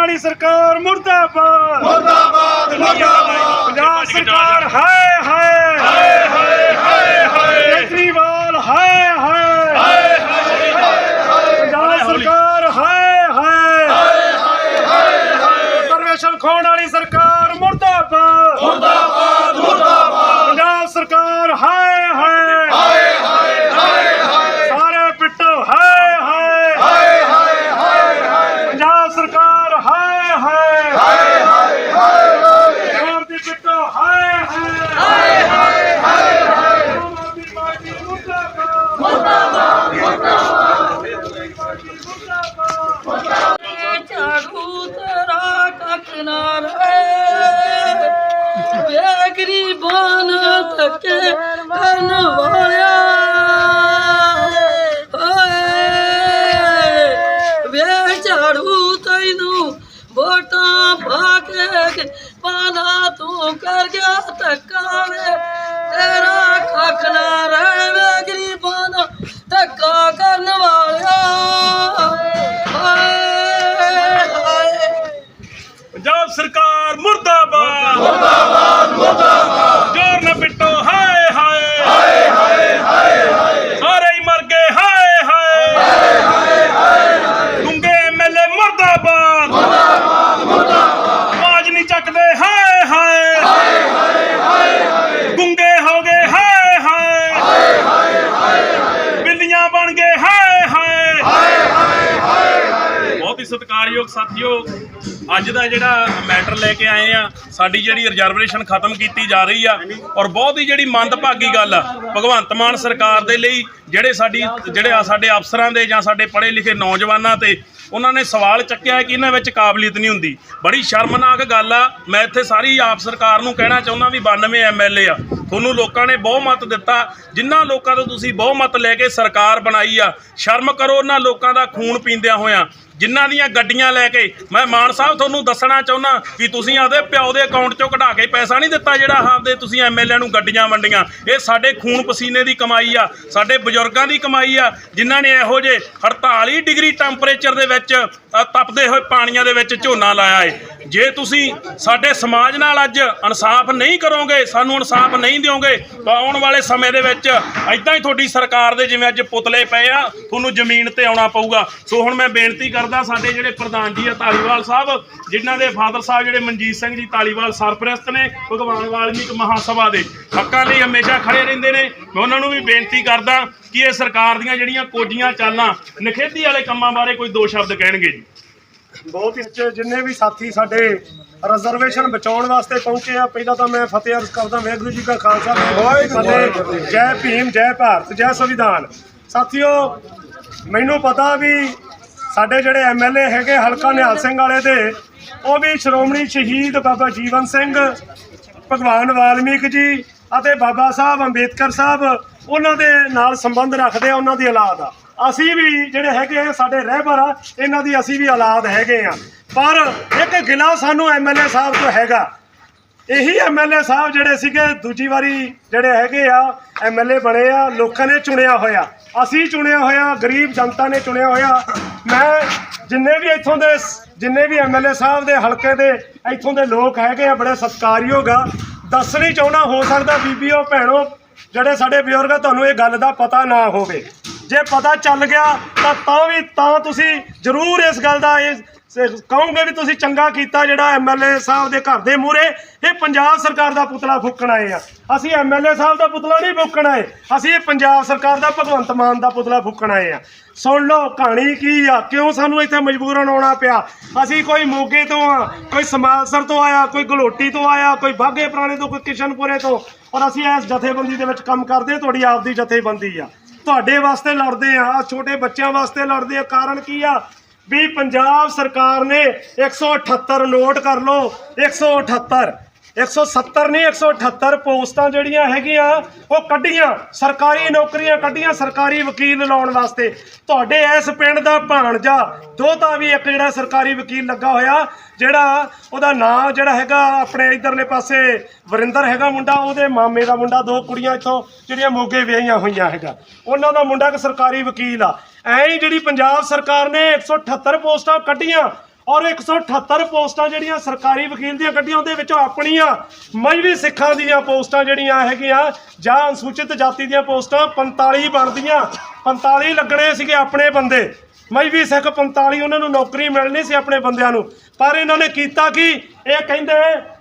वाली सरकार मुर्दाबाद मुर्दाबाद मुर्दाबाद। पंजाब सरकार हाय हाय केजरीवाल हाय हाय पंजाब सरकार हाय हाय रिजर्वेशन खोण वाली सरकार मुर्दाबाद मुर्दाबाद मुर्दाबाद। पंजाब सरकार हाय सारे पिट्टो हाय पंजाब सरकार हाय मोदी पिट्टो हाय मोदी पार्टी मुर्दाबाद झाड़ू तेरा कख ना रहे गरीबान थके कन वालिया वे झाड़ू तैनू वोटा पाके पाना तू कर गया धक्का वे तेरा कख ना रहे वे गरीबान धक्का करन वालिया पंजाब सरकार मुर्दाबाद मुर्दाबाद मुर्दाबाद। जोर न पिट्टो हाय सारे ही मर गए हाय गुंगे एमएलए मुर्दाबाद आवाज नहीं चकदे हाय गुंगे हो गए हाय बिल्लियां बन गए हाय बहुत ही सत्कारयोग साथियों ਅੱਜ ਦਾ ਜਿਹੜਾ ਮੈਟਰ ਲੈ ਕੇ ਆਏ ਆ ਸਾਡੀ ਜਿਹੜੀ ਰਿਜ਼ਰਵੇਸ਼ਨ ਖਤਮ ਕੀਤੀ ਜਾ ਰਹੀ ਆ ਔਰ ਬਹੁਤ ਹੀ ਜਿਹੜੀ ਮੰਦਭਾਗੀ ਗੱਲ ਆ ਭਗਵੰਤ ਮਾਨ ਸਰਕਾਰ ਦੇ ਲਈ ਜਿਹੜੇ ਸਾਡੇ ਅਫਸਰਾਂ ਦੇ ਜਾਂ ਸਾਡੇ ਪੜ੍ਹੇ ਲਿਖੇ ਨੌਜਵਾਨਾਂ ਤੇ ਉਹਨਾਂ ਨੇ ਸਵਾਲ ਚੱਕਿਆ ਕਿ ਇਹਨਾਂ ਵਿੱਚ ਕਾਬਲੀਅਤ ਨਹੀਂ ਹੁੰਦੀ। ਬੜੀ ਸ਼ਰਮਨਾਕ ਗੱਲ ਆ। ਮੈਂ ਇੱਥੇ ਸਾਰੀ ਆਪ ਸਰਕਾਰ ਨੂੰ ਕਹਿਣਾ ਚਾਹੁੰਦਾ ਵੀ 92 ਐਮਐਲਏ ਆ, ਤੁਹਾਨੂੰ ਲੋਕਾਂ ਨੇ ਬਹੁਮਤ ਦਿੱਤਾ। ਜਿਨ੍ਹਾਂ ਲੋਕਾਂ ਤੋਂ ਤੁਸੀਂ ਬਹੁਮਤ ਲੈ ਕੇ ਸਰਕਾਰ ਬਣਾਈ ਆ, ਸ਼ਰਮ ਕਰੋ ਉਹਨਾਂ ਲੋਕਾਂ ਦਾ ਖੂਨ ਪੀਂਦਿਆਂ ਹੋਇਆਂ ਜਿਨ੍ਹਾਂ ਦੀਆਂ ਗੱਡੀਆਂ ਲੈ ਕੇ। ਮੈਂ ਮਾਨ ਸਾਹਿਬ ਤੁਹਾਨੂੰ ਦੱਸਣਾ ਚਾਹੁੰਦਾ ਕਿ ਤੁਸੀਂ ਆਪਦੇ ਪਿਓ ਦੇ ਅਕਾਊਂਟ 'ਚੋਂ ਕਢਾ ਕੇ ਪੈਸਾ ਨਹੀਂ ਦਿੱਤਾ ਜਿਹੜਾ ਆਪਦੇ ਤੁਸੀਂ ਐਮਐਲਏ ਨੂੰ ਗੱਡੀਆਂ ਵੰਡੀਆਂ। ਇਹ ਸਾਡੇ ਖੂਨ ਪਸੀਨੇ ਦੀ ਕਮਾਈ ਆ, ਸਾਡੇ ਬਜ਼ੁਰਗਾਂ ਦੀ ਕਮਾਈ ਆ ਜਿਨ੍ਹਾਂ ਨੇ ਇਹੋ ਜਿਹੇ 48 ਡਿਗਰੀ ਟੈਂਪਰੇਚਰ ਦੇ ਵਿੱਚ ਤਪਦੇ ਹੋਏ ਪਾਣੀਆਂ ਦੇ ਵਿੱਚ ਝੋਨਾ ਲਾਇਆ ਏ। ਜੇ ਤੁਸੀਂ ਸਾਡੇ ਸਮਾਜ ਨਾਲ ਅੱਜ ਇਨਸਾਫ ਨਹੀਂ ਕਰੋਗੇ, ਸਾਨੂੰ ਇਨਸਾਫ ਨਹੀਂ ਦਿਓਗੇ ਤਾਂ ਆਉਣ ਵਾਲੇ ਸਮੇਂ ਦੇ ਵਿੱਚ ਇੱਦਾਂ ਹੀ ਤੁਹਾਡੀ ਸਰਕਾਰ ਦੇ ਜਿਵੇਂ ਅੱਜ ਪੁਤਲੇ ਪਏ ਆ ਤੁਹਾਨੂੰ ਜ਼ਮੀਨ ਤੇ ਆਉਣਾ ਪਊਗਾ। ਸੋ ਹੁਣ ਮੈਂ ਬੇਨਤੀ ਕਰਦਾ ਸਾਡੇ ਜਿਹੜੇ ਪ੍ਰਧਾਨ ਜੀ ਆ ਧਾਲੀਵਾਲ ਸਾਹਿਬ, ਜਿਨ੍ਹਾਂ ਦੇ ਫਾਦਰ ਸਾਹਿਬ ਜਿਹੜੇ ਮਨਜੀਤ ਸਿੰਘ ਜੀ ਧਾਲੀਵਾਲ ਸਰਪ੍ਰਸਤ ਨੇ ਭਗਵਾਨ ਵਾਲਮੀਕ ਮਹਾਸਭਾ ਦੇ, ਹੱਕਾਂ ਲਈ ਹਮੇਸ਼ਾ ਖੜੇ ਰਹਿੰਦੇ ਨੇ। ਮੈਂ ਉਹਨਾਂ ਨੂੰ ਵੀ ਬੇਨਤੀ ਕਰਦਾ ਕਿ ਇਹ ਸਰਕਾਰ ਦੀਆਂ ਜਿਹੜੀਆਂ ਕੋਝੀਆਂ ਚਾਲਾਂ ਨਖੇਧੀ ਵਾਲੇ ਕੰਮਾਂ ਬਾਰੇ ਕੋਈ ਦੋ ਸ਼ਬਦ ਕਹਿਣਗੇ ਜੀ। ਬਹੁਤ ਹੀ ਜਿੰਨੇ ਵੀ ਸਾਥੀ ਸਾਡੇ ਰਿਜ਼ਰਵੇਸ਼ਨ ਬਚਾਉਣ ਵਾਸਤੇ ਪਹੁੰਚੇ ਆ, ਪਹਿਲਾਂ ਤਾਂ ਮੈਂ ਫਤਿਹ ਅਰਜ਼ ਕਰਦਾ ਵਾਹਿਗੁਰੂ ਜੀ ਕਾ ਖਾਲਸਾ ਵਾਹਿਗੁਰੂ ਜੈ ਭੀਮ, ਜੈ ਭਾਰਤ, ਜੈ ਸੰਵਿਧਾਨ। ਸਾਥੀਓ ਮੈਨੂੰ ਪਤਾ ਵੀ ਸਾਡੇ ਜਿਹੜੇ ਐਮਐਲਏ ਹੈਗੇ ਹਲਕਾ ਨਿਹਾਲ ਸਿੰਘ ਵਾਲੇ ਦੇ, ਉਹ ਵੀ ਸ਼੍ਰੋਮਣੀ ਸ਼ਹੀਦ ਬਾਬਾ ਜੀਵਨ ਸਿੰਘ, ਭਗਵਾਨ ਵਾਲਮੀਕ ਜੀ ਅਤੇ ਬਾਬਾ ਸਾਹਿਬ ਅੰਬੇਦਕਰ ਸਾਹਿਬ ਉਹਨਾਂ ਦੇ ਨਾਲ ਸੰਬੰਧ ਰੱਖਦੇ ਆ, ਉਹਨਾਂ ਦੀ ਔਲਾਦ ਆ। ਅਸੀਂ ਵੀ ਜਿਹੜੇ ਹੈਗੇ ਆ ਸਾਡੇ ਰਹਿਬਰ ਆ, ਇਹਨਾਂ ਦੀ ਅਸੀਂ ਵੀ ਔਲਾਦ ਹੈਗੇ ਆ। ਪਰ ਇੱਕ ਗਿਲਾ ਸਾਨੂੰ ਐਮਐਲਏ ਸਾਹਿਬ ਤੋਂ ਹੈਗਾ। ਇਹੀ ਐਮਐਲਏ ਸਾਹਿਬ ਜਿਹੜੇ ਸੀਗੇ ਦੂਜੀ ਵਾਰੀ ਜਿਹੜੇ ਹੈਗੇ ਆ ਐਮਐਲਏ ਬਣੇ ਆ, ਲੋਕਾਂ ਨੇ ਚੁਣਿਆ ਹੋਇਆ, ਅਸੀਂ ਚੁਣਿਆ ਹੋਇਆ, ਗਰੀਬ ਜਨਤਾ ਨੇ ਚੁਣਿਆ ਹੋਇਆ। ਮੈਂ ਜਿੰਨੇ ਵੀ ਇੱਥੋਂ ਦੇ ਜਿੰਨੇ ਵੀ ਐਮਐਲਏ ਸਾਹਿਬ ਦੇ ਹਲਕੇ ਦੇ ਇੱਥੋਂ ਦੇ ਲੋਕ ਹੈਗੇ ਆ ਬੜੇ ਸਤਿਕਾਰਯੋਗ ਆ। ਦੱਸਣੀ ਚਾਹੁੰਦਾ, ਹੋ ਸਕਦਾ ਬੀਬੀਓ ਭੈਣੋ ਜਿਹੜੇ ਸਾਡੇ ਬਜ਼ੁਰਗ ਆ ਤੁਹਾਨੂੰ ਇਹ ਗੱਲ ਦਾ ਪਤਾ ਨਾ ਹੋਵੇ। ਜੇ ਪਤਾ ਚੱਲ ਗਿਆ ਤਾਂ ਤੁਸੀਂ ਜ਼ਰੂਰ ਇਸ ਗੱਲ ਦਾ ਇਹ ਕਹੋਗੇ ਵੀ ਤੁਸੀਂ ਚੰਗਾ ਕੀਤਾ ਜਿਹੜਾ ਐਮਐਲਏ ਸਾਹਿਬ ਦੇ ਘਰ ਦੇ ਮੂਹਰੇ ਇਹ ਪੰਜਾਬ ਸਰਕਾਰ ਦਾ ਪੁਤਲਾ ਫੂਕਣ ਆਏ ਆ। ਅਸੀਂ ਐਮਐਲਏ ਸਾਹਿਬ ਦਾ ਪੁਤਲਾ ਨਹੀਂ ਫੂਕਣ ਆਏ, ਅਸੀਂ ਇਹ ਪੰਜਾਬ ਸਰਕਾਰ ਦਾ ਭਗਵੰਤ ਮਾਨ ਦਾ ਪੁਤਲਾ ਫੂਕਣ ਆਏ ਆ। ਸੁਣ ਲਓ ਕਹਾਣੀ ਕੀ ਆ, ਕਿਉਂ ਸਾਨੂੰ ਇੱਥੇ ਮਜਬੂਰਨ ਆਉਣਾ ਪਿਆ। ਅਸੀਂ ਕੋਈ ਮੋਗੇ ਤੋਂ ਆ, ਕੋਈ ਸਮਾਲਸਰ ਤੋਂ ਆਇਆ, ਕੋਈ ਗਲੋਟੀ ਤੋਂ ਆਇਆ, ਕੋਈ ਬਾਘੇ ਪੁਰਾਣੇ ਤੋਂ, ਕੋਈ ਕਿਸ਼ਨਪੁਰੇ ਤੋਂ, ਔਰ ਅਸੀਂ ਇਸ ਜਥੇਬੰਦੀ ਦੇ ਵਿੱਚ ਕੰਮ ਕਰਦੇ। ਤੁਹਾਡੀ ਆਪਦੀ ਜਥੇਬੰਦੀ ਆ, ਤੁਹਾਡੇ ਵਾਸਤੇ ਲੜਦੇ ਆ, ਛੋਟੇ ਬੱਚਿਆਂ ਵਾਸਤੇ ਲੜਦੇ ਆ। ਕਾਰਨ ਕੀ ਆ ਵੀ ਪੰਜਾਬ ਸਰਕਾਰ ਨੇ 178 ਨੋਟ ਕਰ ਲਓ, 178 170 ਨਹੀਂ 178 ਪੋਸਟਾਂ ਜਿਹੜੀਆਂ ਹੈਗੀਆਂ ਉਹ ਕੱਢੀਆਂ, ਸਰਕਾਰੀ ਨੌਕਰੀਆਂ ਕੱਢੀਆਂ ਸਰਕਾਰੀ ਵਕੀਲ ਲਾਉਣ ਵਾਸਤੇ। ਤੁਹਾਡੇ ਇਸ ਪਿੰਡ ਦਾ ਭਾਣਜਾ ਦੋਹਤਾ ਵੀ ਇੱਕ ਜਿਹੜਾ ਸਰਕਾਰੀ ਵਕੀਲ ਲੱਗਾ ਹੋਇਆ, ਜਿਹੜਾ ਉਹਦਾ ਨਾਂ ਜਿਹੜਾ ਹੈਗਾ ਆਪਣੇ ਇੱਧਰਲੇ ਪਾਸੇ ਵਰਿੰਦਰ ਹੈਗਾ ਮੁੰਡਾ, ਉਹਦੇ ਮਾਮੇ ਦਾ ਮੁੰਡਾ, ਦੋ ਕੁੜੀਆਂ ਇੱਥੋਂ ਜਿਹੜੀਆਂ ਮੋਗੇ ਵਿਆਹੀਆਂ ਹੋਈਆਂ ਹੈਗਾ, ਉਹਨਾਂ ਦਾ ਮੁੰਡਾ ਇੱਕ ਸਰਕਾਰੀ ਵਕੀਲ ਆ। ਐਂ ਹੀ ਜਿਹੜੀ ਪੰਜਾਬ ਸਰਕਾਰ ਨੇ 178 ਪੋਸਟਾਂ ਕੱਢੀਆਂ ਔਰ 178 ਪੋਸਟਾਂ ਜਿਹੜੀਆਂ ਸਰਕਾਰੀ ਵਕੀਲ ਦੀਆਂ ਕੱਢੀਆਂ, ਉਹਦੇ ਵਿੱਚੋਂ ਆਪਣੀਆਂ ਮਜ਼੍ਹਬੀ ਸਿੱਖਾਂ ਦੀਆਂ ਪੋਸਟਾਂ ਜਿਹੜੀਆਂ ਹੈਗੀਆਂ ਜਾਂ ਅਨੁਸੂਚਿਤ ਜਾਤੀ ਦੀਆਂ ਪੋਸਟਾਂ 45 ਬਣਦੀਆਂ, 45 ਲੱਗਣੇ ਸੀਗੇ ਆਪਣੇ ਬੰਦੇ ਮਜ਼੍ਹਬੀ ਸਿੱਖ 45 ਉਹਨਾਂ ਨੂੰ ਨੌਕਰੀ ਮਿਲਣੀ ਸੀ ਆਪਣੇ ਬੰਦਿਆਂ ਨੂੰ। ਪਰ ਇਹਨਾਂ ਨੇ ਕੀਤਾ ਕੀ, ਇਹ ਕਹਿੰਦੇ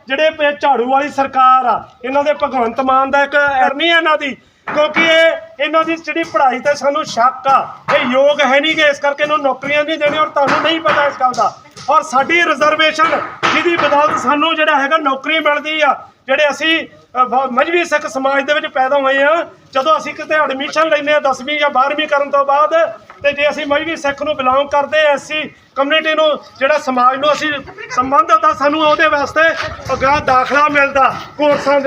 ਜਿਹੜੇ ਝਾੜੂ ਵਾਲੀ ਸਰਕਾਰ ਆ, ਇਹਨਾਂ ਦੇ ਭਗਵੰਤ ਮਾਨ ਦਾ ਇੱਕ ਐਰਨੀ ਹੈ ਇਹਨਾਂ ਦੀ, ਕਿਉਂਕਿ ਇਹਨਾਂ ਦੀ ਜਿਹੜੀ ਪੜ੍ਹਾਈ ਤੇ ਸਾਨੂੰ ਸ਼ੱਕ ਆ, ਇਹ ਯੋਗ ਹੈ ਨਹੀਂ ਗੇ, ਇਸ ਕਰਕੇ ਇਹਨੂੰ ਨੌਕਰੀਆਂ ਨਹੀਂ ਦੇਣੀਆਂ। ਔਰ ਤੁਹਾਨੂੰ ਨਹੀਂ ਪਤਾ ਇਸ ਗੱਲ ਦਾ। ਔਰ ਸਾਡੀ ਰਿਜ਼ਰਵੇਸ਼ਨ ਜਿਹਦੀ ਬਦੌਲਤ ਸਾਨੂੰ ਜਿਹੜਾ ਹੈਗਾ ਨੌਕਰੀ ਮਿਲਦੀ ਆ, ਜਿਹੜੇ ਅਸੀਂ ਮਜ਼੍ਹਬੀ ਸਿੱਖ ਸਮਾਜ ਦੇ ਵਿੱਚ ਪੈਦਾ ਹੋਏ ਆ, ਜਦੋਂ ਅਸੀਂ ਕਿਤੇ ਐਡਮਿਸ਼ਨ ਲੈਂਦੇ ਹਾਂ 10ਵੀਂ ਜਾਂ 12ਵੀਂ ਕਰਨ ਤੋਂ ਬਾਅਦ, ਤੇ ਜੇ ਅਸੀਂ ਮਜ਼੍ਹਬੀ ਸਿੱਖ ਨੂੰ ਬਿਲੋਂਗ ਕਰਦੇ ਐਸਸੀ ਕਮਿਊਨਿਟੀ ਨੂੰ, ਜਿਹੜਾ ਸਮਾਜ ਨੂੰ ਅਸੀਂ ਸੰਬੰਧਿਤ ਆ, ਸਾਨੂੰ ਉਹਦੇ ਵਾਸਤੇ ਅਗਾਂਹ ਦਾਖਲਾ ਮਿਲਦਾ, ਕੋਰਸਾਂ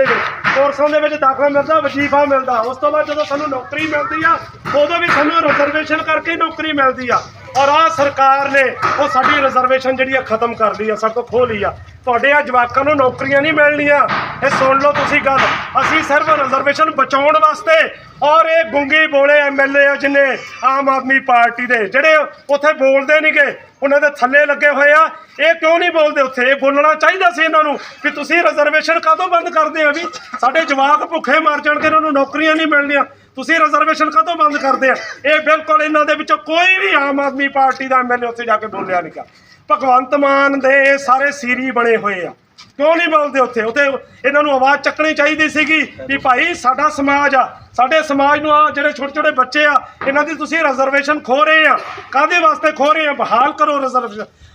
ਦੇ ਵਿੱਚ ਦਾਖਲਾ ਮਿਲਦਾ, ਵਜ਼ੀਫਾ ਮਿਲਦਾ। ਉਸ ਤੋਂ ਬਾਅਦ ਜਦੋਂ ਸਾਨੂੰ ਨੌਕਰੀ ਮਿਲਦੀ ਆ, ਉਦੋਂ ਵੀ ਸਾਨੂੰ ਰਿਜ਼ਰਵੇਸ਼ਨ ਕਰਕੇ ਨੌਕਰੀ ਮਿਲਦੀ ਆ। ਔਰ ਆਹ ਸਰਕਾਰ ਨੇ ਉਹ ਸਾਡੀ ਰਿਜ਼ਰਵੇਸ਼ਨ ਜਿਹੜੀ ਆ ਖਤਮ ਕਰ ਲਈ ਆ, ਸਾਡੇ ਤੋਂ ਖੋਹ ਲਈ ਆ। ਤੁਹਾਡੇ ਆ ਜਵਾਕਾਂ ਨੂੰ ਨੌਕਰੀਆਂ ਨਹੀਂ ਮਿਲਣੀਆਂ, ਇਹ ਸੁਣ ਲਓ ਤੁਸੀਂ ਗੱਲ। ਅਸੀਂ ਸਿਰਫ ਰਿਜ਼ਰਵੇਸ਼ਨ ਬਚਾਉਣ ਵਾਸਤੇ, ਔਰ ਇਹ ਗੁੰਗੀ ਬੋਲੇ ਐਮਐਲਏ ਆ ਜਿੰਨੇ ਆਮ ਆਦਮੀ ਪਾਰਟੀ ਦੇ, ਜਿਹੜੇ ਉੱਥੇ ਬੋਲਦੇ ਨਹੀਂ ਗੇ, ਉਹਨਾਂ ਦੇ ਥੱਲੇ ਲੱਗੇ ਹੋਏ ਆ, ਇਹ ਕਿਉਂ ਨਹੀਂ ਬੋਲਦੇ ਉੱਥੇ? ਇਹ ਬੋਲਣਾ ਚਾਹੀਦਾ ਸੀ ਇਹਨਾਂ ਨੂੰ ਵੀ ਤੁਸੀਂ ਰਿਜ਼ਰਵੇਸ਼ਨ ਕਦੋਂ ਬੰਦ ਕਰਦੇ ਆ? ਵੀ ਸਾਡੇ ਜਵਾਕ ਭੁੱਖੇ ਮਰ ਜਾਣਗੇ, ਇਹਨਾਂ ਨੂੰ ਨੌਕਰੀਆਂ ਨਹੀਂ ਮਿਲਣੀਆਂ, ਤੁਸੀਂ ਰਿਜ਼ਰਵੇਸ਼ਨ ਕਦੋਂ ਬੰਦ ਕਰਦੇ ਆ? ਇਹ ਬਿਲਕੁਲ ਇਹਨਾਂ ਦੇ ਵਿੱਚੋਂ ਕੋਈ ਵੀ ਆਮ ਆਦਮੀ ਪਾਰਟੀ ਦਾ ਐਮਐਲਏ ਉੱਥੇ ਜਾ ਕੇ ਬੋਲਿਆ ਨਹੀਂ ਗਾ। ਭਗਵੰਤ ਮਾਨ ਦੇ ਸਾਰੇ ਸੀਰੀ ਬਣੇ ਹੋਏ ਆ, ਕਿਉਂ ਨਹੀਂ ਬੋਲਦੇ ਉੱਥੇ? ਇਹਨਾਂ ਨੂੰ ਆਵਾਜ਼ ਚੱਕਣੀ ਚਾਹੀਦੀ ਸੀਗੀ ਵੀ ਭਾਈ ਸਾਡਾ ਸਮਾਜ ਆ, ਸਾਡੇ ਸਮਾਜ ਨੂੰ ਆ ਜਿਹੜੇ ਛੋਟੇ ਛੋਟੇ ਬੱਚੇ ਆ, ਇਹਨਾਂ ਦੀ ਤੁਸੀਂ ਰਿਜ਼ਰਵੇਸ਼ਨ ਖੋ ਰਹੇ ਆ। ਕਾਹਦੇ ਵਾਸਤੇ ਖੋ ਰਹੇ ਆ? ਬਹਾਲ ਕਰੋ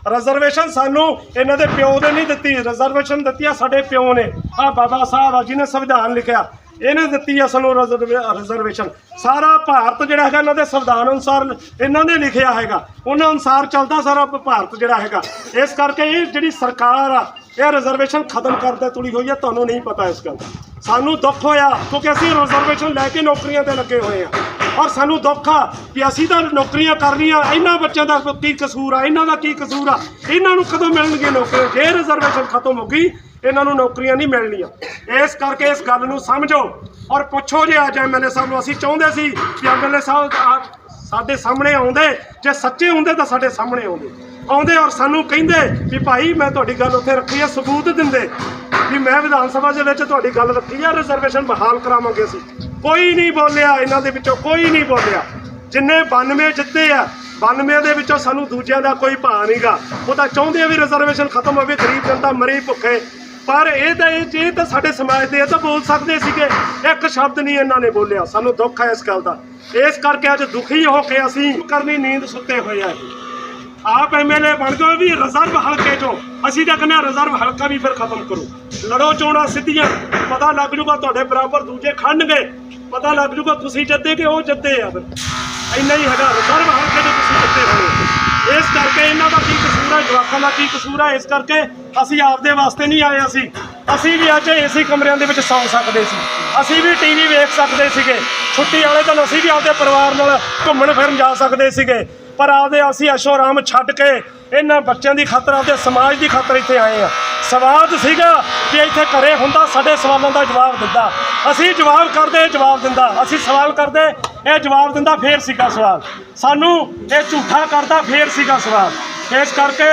ਰਿਜ਼ਰਵੇਸ਼ਨ। ਸਾਨੂੰ ਇਹਨਾਂ ਦੇ ਪਿਓ ਨੇ ਨਹੀਂ ਦਿੱਤੀ ਰਿਜ਼ਰਵੇਸ਼ਨ, ਦਿੱਤੀ ਆ ਸਾਡੇ ਪਿਓ ਨੇ। ਆ ਬਾਬਾ ਸਾਹਿਬ ਆ ਜਿਹਨੇ ਸੰਵਿਧਾਨ ਲਿਖਿਆ, ਇਹਨੇ ਦਿੱਤੀ ਆ ਸਾਨੂੰ ਰਿਜ਼ਰਵੇਸ਼ਨ। ਸਾਰਾ ਭਾਰਤ ਜਿਹੜਾ ਹੈਗਾ ਇਹਨਾਂ ਦੇ ਸੰਵਿਧਾਨ ਅਨੁਸਾਰ ਇਹਨਾਂ ਨੇ ਲਿਖਿਆ ਹੈਗਾ, ਉਹਨਾਂ ਅਨੁਸਾਰ ਚੱਲਦਾ ਸਾਰਾ ਭਾਰਤ ਜਿਹੜਾ ਹੈਗਾ। ਇਸ ਕਰਕੇ ਇਹ ਜਿਹੜੀ ਸਰਕਾਰ ਆ, ਇਹ ਰਿਜ਼ਰਵੇਸ਼ਨ ਖਤਮ ਕਰਦੇ ਤੁਲੀ ਹੋਈ ਆ। ਤੁਹਾਨੂੰ ਨਹੀਂ ਪਤਾ ਇਸ ਗੱਲ ਦਾ। ਸਾਨੂੰ ਦੁੱਖ ਹੋਇਆ ਕਿਉਂਕਿ ਅਸੀਂ ਰਿਜ਼ਰਵੇਸ਼ਨ ਲੈ ਕੇ ਨੌਕਰੀਆਂ ਤੇ ਲੱਗੇ ਹੋਏ ਆ, ਔਰ ਸਾਨੂੰ ਦੁੱਖ ਆ ਕਿ ਅਸੀਂ ਤਾਂ ਨੌਕਰੀਆਂ ਕਰਨੀਆਂ, ਇਹਨਾਂ ਬੱਚਿਆਂ ਦਾ ਕੀ ਕਸੂਰ ਆ? ਇਹਨਾਂ ਦਾ ਕੀ ਕਸੂਰ ਆ? ਇਹਨਾਂ ਨੂੰ ਕਦੋਂ ਮਿਲਣਗੀਆਂ ਨੌਕਰੀਆਂ? ਜੇ ਰਿਜ਼ਰਵੇਸ਼ਨ ਖਤਮ ਹੋ ਗਈ, ਇਹਨਾਂ ਨੂੰ ਨੌਕਰੀਆਂ ਨਹੀਂ ਮਿਲਣੀਆਂ। ਇਸ ਕਰਕੇ ਇਸ ਗੱਲ ਨੂੰ ਸਮਝੋ ਔਰ ਪੁੱਛੋ। ਜੇ ਅੱਜ ਐਮਐਲਏ ਸਾਹਿਬ ਨੂੰ ਅਸੀਂ ਚਾਹੁੰਦੇ ਸੀ ਕਿ ਐਮਐਲਏ ਸਾਹਿਬ ਸਾਡੇ ਸਾਹਮਣੇ ਆਉਂਦੇ, ਜੇ ਸੱਚੇ ਹੁੰਦੇ ਤਾਂ ਸਾਡੇ ਸਾਹਮਣੇ ਆਉਂਦੇ ਔਰ ਸਾਨੂੰ ਕਹਿੰਦੇ ਵੀ ਭਾਈ ਮੈਂ ਤੁਹਾਡੀ ਗੱਲ ਉੱਥੇ ਰੱਖੀ ਆ, ਸਬੂਤ ਦਿੰਦੇ ਵੀ ਮੈਂ ਵਿਧਾਨ ਸਭਾ ਦੇ ਵਿੱਚ ਤੁਹਾਡੀ ਗੱਲ ਰੱਖੀ ਆ, ਰਿਜ਼ਰਵੇਸ਼ਨ ਬਹਾਲ ਕਰਾਵਾਂਗੇ ਅਸੀਂ। ਕੋਈ ਨਹੀਂ ਬੋਲਿਆ, ਇਹਨਾਂ ਦੇ ਵਿੱਚੋਂ ਕੋਈ ਨਹੀਂ ਬੋਲਿਆ। ਜਿੰਨੇ 92 ਜਿੱਤੇ ਆ, 92 ਦੇ ਵਿੱਚੋਂ ਸਾਨੂੰ ਦੂਜਿਆਂ ਦਾ ਕੋਈ ਭਾਅ ਨਹੀਂਗਾ। ਉਹ ਤਾਂ ਚਾਹੁੰਦੇ ਆ ਵੀ ਰਿਜ਼ਰਵੇਸ਼ਨ ਖਤਮ ਹੋਵੇ, ਗਰੀਬ ਜਨਤਾ ਮਰੀ ਭੁੱਖੇ। ਪਰ ਇਹ ਤਾਂ ਸਾਡੇ ਸਮਾਜ ਦੇ ਇਹ ਤਾਂ ਬੋਲ ਸਕਦੇ ਸੀਗੇ, ਇੱਕ ਸ਼ਬਦ ਨਹੀਂ ਇਹਨਾਂ ਨੇ ਬੋਲਿਆ। ਸਾਨੂੰ ਦੁੱਖ ਹੈ ਇਸ ਗੱਲ ਦਾ। ਇਸ ਕਰਕੇ ਅੱਜ ਦੁਖੀ ਹੋ ਕੇ ਅਸੀਂ ਕਰਨੀ ਨੀਂਦ ਸੁੱਤੇ ਹੋਏ ਆ। ਆਪ ਐਮਐਲਏ ਬਣ ਗਏ ਵੀ ਰਿਜ਼ਰਵ ਹਲਕੇ ਚੋਂ, ਅਸੀਂ ਤਾਂ ਕਹਿੰਦੇ ਰਿਜ਼ਰਵ ਹਲਕਾ ਵੀ ਫਿਰ ਖਤਮ ਕਰੋ। ਲੜੋ ਚੋਣਾਂ ਸਿੱਧੀਆਂ, ਪਤਾ ਲੱਗ ਜੂਗਾ ਤੁਹਾਡੇ ਬਰਾਬਰ ਦੂਜੇ ਖੜਨਗੇ, ਪਤਾ ਲੱਗ ਜੂਗਾ ਤੁਸੀਂ ਜਿੱਤੇ ਕਿ ਉਹ ਜਿੱਤੇ ਆ। ਫਿਰ ਇੰਨਾ ਹੀ ਹੈਗਾ, ਰਿਜ਼ਰਵ ਹਲਕੇ ਤੋਂ ਤੁਸੀਂ ਜਿੱਤੇ ਹੋਏ। ਇਸ ਕਰਕੇ ਇਹਨਾਂ ਦਾ ਕੀ ਕਸੂਰ ਹੈ, ਜਵਾਕਾਂ ਦਾ ਕੀ ਕਸੂਰ ਹੈ? ਇਸ ਕਰਕੇ ਅਸੀਂ ਆਪਦੇ ਵਾਸਤੇ ਨਹੀਂ ਆਏ। ਅਸੀਂ ਵੀ ਅੱਜ ਏਸੀ ਕਮਰਿਆਂ ਦੇ ਵਿੱਚ ਸੌਂ ਸਕਦੇ ਸੀ, ਅਸੀਂ ਵੀ ਟੀਵੀ ਵੇਖ ਸਕਦੇ ਸੀਗੇ, ਛੁੱਟੀ ਵਾਲੇ ਦਿਨ ਅਸੀਂ ਵੀ ਆਪਦੇ ਪਰਿਵਾਰ ਨਾਲ ਘੁੰਮਣ ਫਿਰਨ ਜਾ ਸਕਦੇ ਸੀਗੇ। ਪਰ ਅਸੀਂ ਐਸ਼ੋ ਆਰਾਮ ਛੱਡ ਕੇ ਇਹਨਾਂ ਬੱਚਿਆਂ ਦੀ ਖਾਤਰ, ਆਪਦੇ ਸਮਾਜ ਦੀ ਖਾਤਰ ਇੱਥੇ ਆਏ ਆ। ਸਵਾਦ ਸੀਗਾ ਕਿ ਇੱਥੇ ਘਰੇ ਹੁੰਦਾ, ਸਾਡੇ ਸਵਾਲਾਂ ਦਾ ਜਵਾਬ ਦਿੰਦਾ, ਅਸੀਂ ਜਵਾਬ ਕਰਦੇ ਇਹ ਜਵਾਬ ਦਿੰਦਾ, ਅਸੀਂ ਸਵਾਲ ਕਰਦੇ ਇਹ ਜਵਾਬ ਦਿੰਦਾ, ਫੇਰ ਸੀਗਾ ਸਵਾਲ। ਸਾਨੂੰ ਇਹ ਝੂਠਾ ਕਰਦਾ, ਫੇਰ ਸੀਗਾ ਸਵਾਲ। ਇਸ ਕਰਕੇ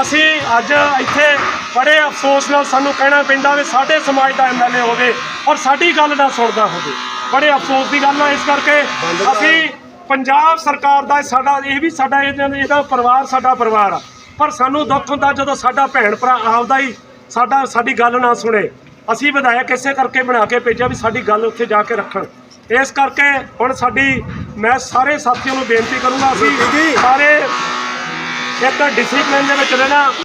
ਅਸੀਂ ਅੱਜ ਇੱਥੇ ਬੜੇ ਅਫਸੋਸ ਨਾਲ ਸਾਨੂੰ ਕਹਿਣਾ ਪੈਂਦਾ ਵੀ ਸਾਡੇ ਸਮਾਜ ਦਾ ਐਮਐਲਏ ਹੋਵੇ ਔਰ ਸਾਡੀ ਗੱਲ ਨਾ ਸੁਣਦਾ ਹੋਵੇ। ਬੜੇ ਅਫਸੋਸ ਦੀ ਗੱਲ ਹੈ। ਇਸ ਕਰਕੇ ਅਸੀਂ ਪੰਜਾਬ ਸਰਕਾਰ ਦਾ, ਸਾਡਾ ਇਹ ਵੀ ਸਾਡਾ ਇਹਦਾ ਪਰਿਵਾਰ ਸਾਡਾ ਪਰਿਵਾਰ ਆ, ਪਰ ਸਾਨੂੰ ਦੁੱਖ ਹੁੰਦਾ ਜਦੋਂ ਸਾਡਾ ਭੈਣ ਭਰਾ ਆਪਦਾ ਹੀ ਸਾਡੀ ਗੱਲ ਨਾ ਸੁਣੇ। ਅਸੀਂ ਵਿਧਾਇਕ ਇਸੇ ਕਰਕੇ ਬਣਾ ਕੇ ਭੇਜਿਆ ਵੀ ਸਾਡੀ ਗੱਲ ਉੱਥੇ ਜਾ ਕੇ ਰੱਖਣ। ਇਸ ਕਰਕੇ ਹੁਣ ਮੈਂ ਸਾਰੇ ਸਾਥੀਆਂ ਨੂੰ ਬੇਨਤੀ ਕਰੂੰਗਾ, ਅਸੀਂ ਸਾਰੇ ਇੱਕ ਡਿਸਿਪਲਿਨ ਦੇ ਵਿੱਚ ਰਹਿਣਾ।